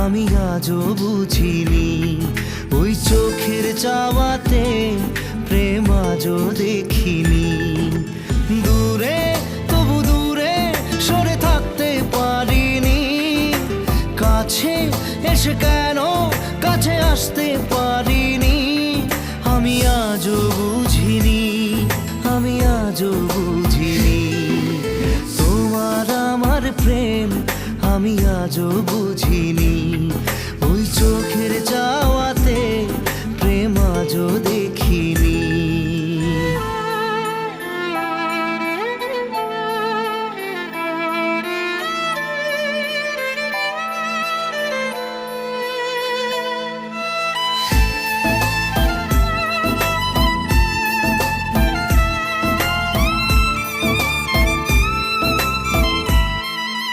আমি আজও বুঝিনি। ওই চোখের চাওয়াতে প্রেম আজও দেখিনি। দূরে তবু দূরে সরে থাকতে পারিনি, কাছে এসে কেন কাছে আসতে পারিনি। আমি আজও বুঝিনি, আমি আজও বুঝিনি। তোমার আমার প্রেম আমি আজও বুঝিনি।